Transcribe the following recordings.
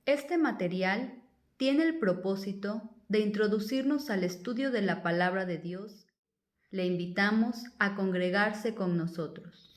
Este material tiene el propósito de introducirnos al estudio de la palabra de Dios. Le invitamos a congregarse con nosotros.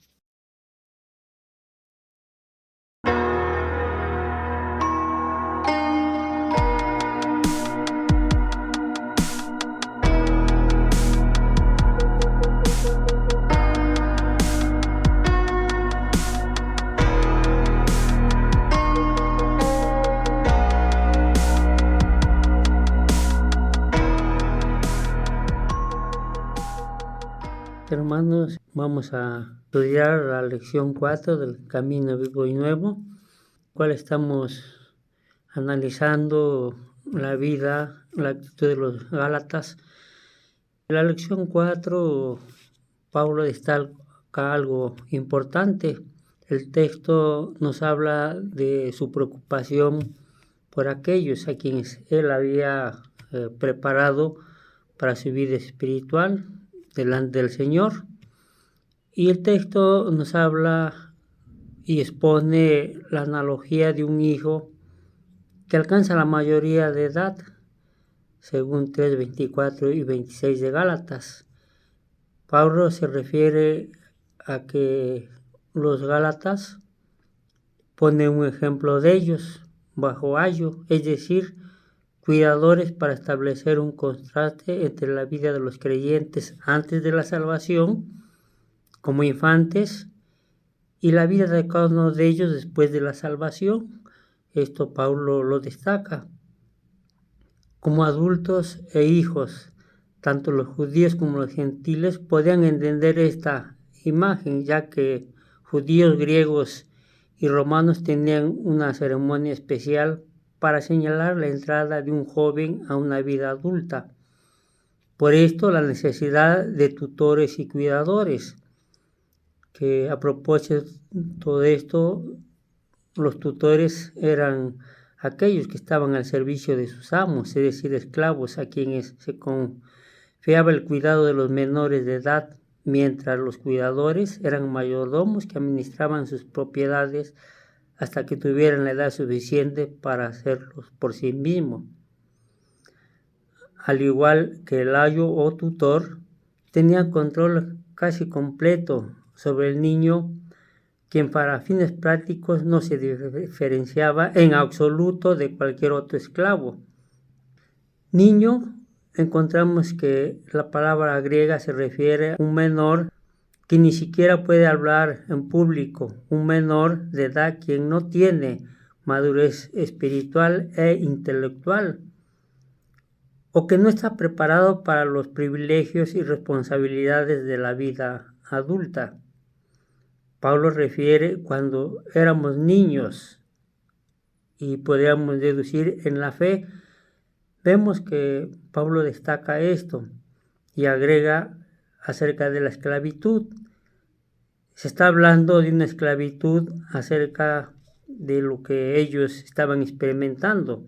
Hermanos, vamos a estudiar la lección 4 del Camino Vivo y Nuevo, cual estamos analizando la vida, la actitud de los Gálatas. En la lección 4, Pablo destaca algo importante. El texto nos habla de su preocupación por aquellos a quienes él había preparado para su vida espiritual delante del Señor. Y el texto nos habla y expone la analogía de un hijo que alcanza la mayoría de edad, según 3, 24 y 26 de Gálatas. Pablo se refiere a que los Gálatas ponen un ejemplo de ellos bajo ayo, es decir, cuidadores para establecer un contraste entre la vida de los creyentes antes de la salvación, como infantes, y la vida de cada uno de ellos después de la salvación. Esto Pablo lo destaca. Como adultos e hijos, tanto los judíos como los gentiles podían entender esta imagen, ya que judíos, griegos y romanos tenían una ceremonia especial para señalar la entrada de un joven a una vida adulta. Por esto, la necesidad de tutores y cuidadores, que a propósito de esto, los tutores eran aquellos que estaban al servicio de sus amos, es decir, esclavos a quienes se confiaba el cuidado de los menores de edad, mientras los cuidadores eran mayordomos que administraban sus propiedades hasta que tuvieran la edad suficiente para hacerlos por sí mismos. Al igual que el ayo o tutor, tenía control casi completo sobre el niño, quien para fines prácticos no se diferenciaba en absoluto de cualquier otro esclavo. Niño, encontramos que la palabra griega se refiere a un menor que ni siquiera puede hablar en público, un menor de edad quien no tiene madurez espiritual e intelectual, o que no está preparado para los privilegios y responsabilidades de la vida adulta. Pablo refiere cuando éramos niños, y podríamos deducir en la fe. Vemos que Pablo destaca esto y agrega acerca de la esclavitud. Se está hablando de una esclavitud acerca de lo que ellos estaban experimentando.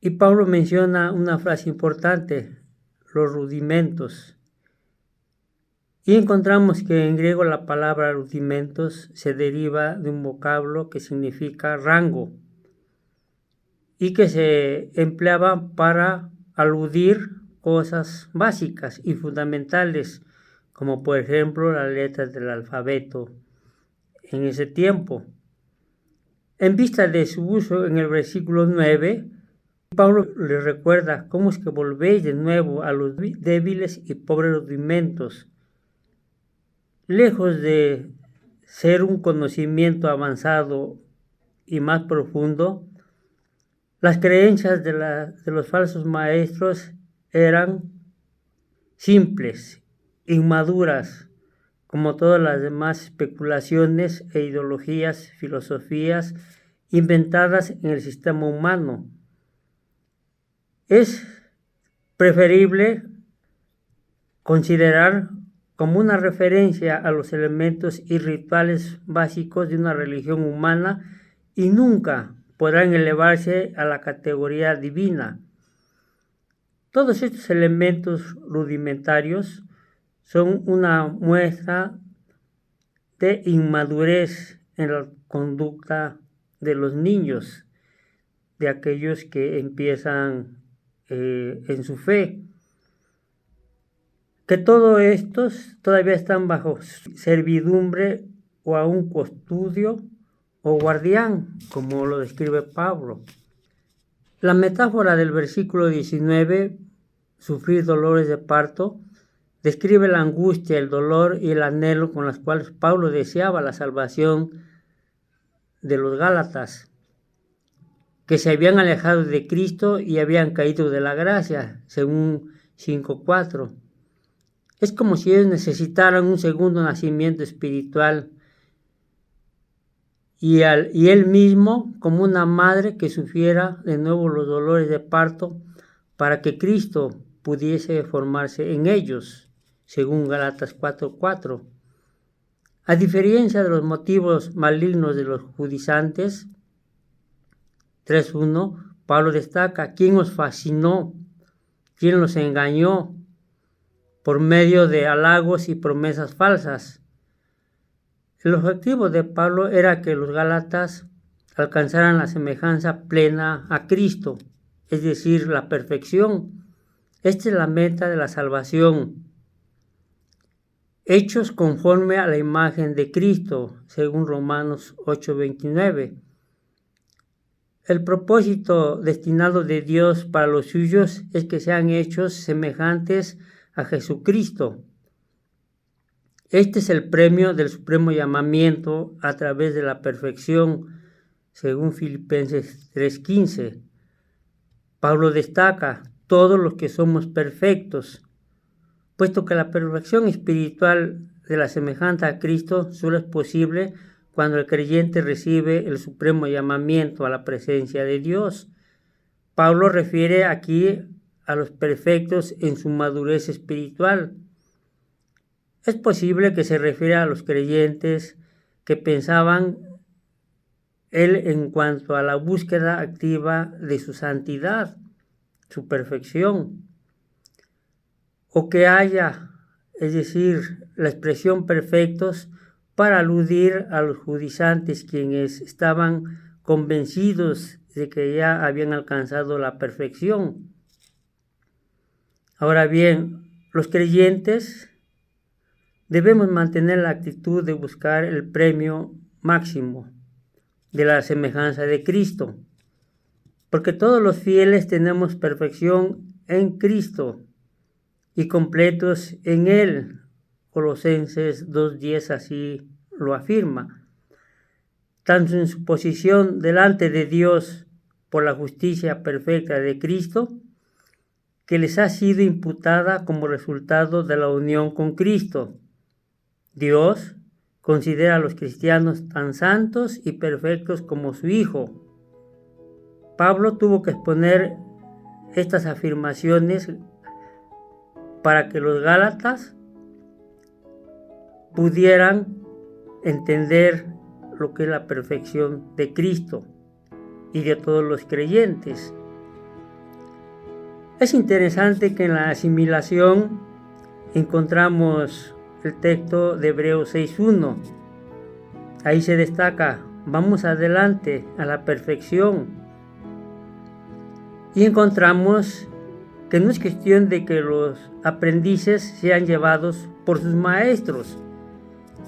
Y Pablo menciona una frase importante, los rudimentos. Y encontramos que en griego la palabra rudimentos se deriva de un vocablo que significa rango y que se empleaba para aludir cosas básicas y fundamentales, como por ejemplo las letras del alfabeto en ese tiempo. En vista de su uso en el versículo 9, Pablo les recuerda cómo es que volvéis de nuevo a los débiles y pobres rudimentos. Lejos de ser un conocimiento avanzado y más profundo, las creencias de los falsos maestros eran simples, inmaduras, como todas las demás especulaciones e ideologías, filosofías inventadas en el sistema humano. Es preferible considerar como una referencia a los elementos y rituales básicos de una religión humana y nunca podrán elevarse a la categoría divina. Todos estos elementos rudimentarios son una muestra de inmadurez en la conducta de los niños, de aquellos que empiezan en su fe. Que todos estos todavía están bajo servidumbre o a un custodio o guardián, como lo describe Pablo. La metáfora del versículo 19, sufrir dolores de parto, describe la angustia, el dolor y el anhelo con los cuales Pablo deseaba la salvación de los Gálatas, que se habían alejado de Cristo y habían caído de la gracia, según 5:4. Es como si ellos necesitaran un segundo nacimiento espiritual y él mismo como una madre que sufriera de nuevo los dolores de parto para que Cristo pudiese formarse en ellos, según Gálatas 4:4. A diferencia de los motivos malignos de los judaizantes, 3:1, Pablo destaca: ¿quién os fascinó? ¿Quién los engañó? Por medio de halagos y promesas falsas. El objetivo de Pablo era que los gálatas alcanzaran la semejanza plena a Cristo, es decir, la perfección. Esta es la meta de la salvación. Hechos conforme a la imagen de Cristo, según Romanos 8:29. El propósito destinado de Dios para los suyos es que sean hechos semejantes a Jesucristo. Este es el premio del supremo llamamiento a través de la perfección, según Filipenses 3:15. Pablo destaca: todos los que somos perfectos, puesto que la perfección espiritual de la semejanza a Cristo solo es posible cuando el creyente recibe el supremo llamamiento a la presencia de Dios. Pablo refiere aquí a los perfectos en su madurez espiritual. Es posible que se refiera a los creyentes que pensaban él en cuanto a la búsqueda activa de su santidad, su perfección, o que haya, es decir, la expresión perfectos para aludir a los judaizantes, quienes estaban convencidos de que ya habían alcanzado la perfección. Ahora bien, los creyentes debemos mantener la actitud de buscar el premio máximo de la semejanza de Cristo, porque todos los fieles tenemos perfección en Cristo y completos en Él. Colosenses 2:10 así lo afirma. Tanto en su posición delante de Dios por la justicia perfecta de Cristo, que les ha sido imputada como resultado de la unión con Cristo. Dios considera a los cristianos tan santos y perfectos como su Hijo. Pablo tuvo que exponer estas afirmaciones para que los gálatas pudieran entender lo que es la perfección de Cristo y de todos los creyentes. Es interesante que en la asimilación encontramos el texto de Hebreos 6:1. Ahí se destaca: vamos adelante a la perfección. Y encontramos que no es cuestión de que los aprendices sean llevados por sus maestros,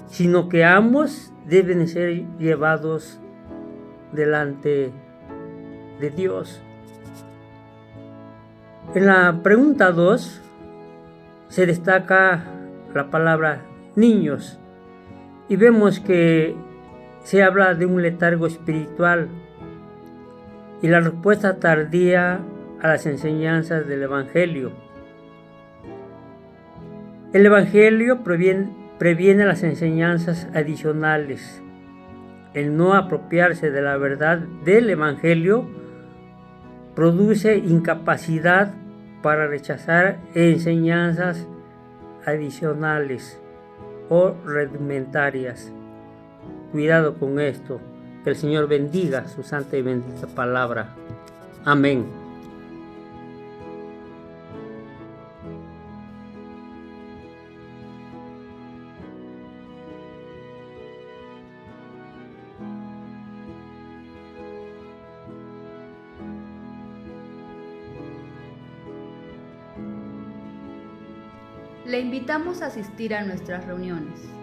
sino que ambos deben ser llevados delante de Dios. En la pregunta 2 se destaca la palabra niños y vemos que se habla de un letargo espiritual y la respuesta tardía a las enseñanzas del Evangelio. El Evangelio previene las enseñanzas adicionales. El no apropiarse de la verdad del Evangelio produce incapacidad para rechazar enseñanzas adicionales o rudimentarias. Cuidado con esto. Que el Señor bendiga su santa y bendita palabra. Amén. Le invitamos a asistir a nuestras reuniones.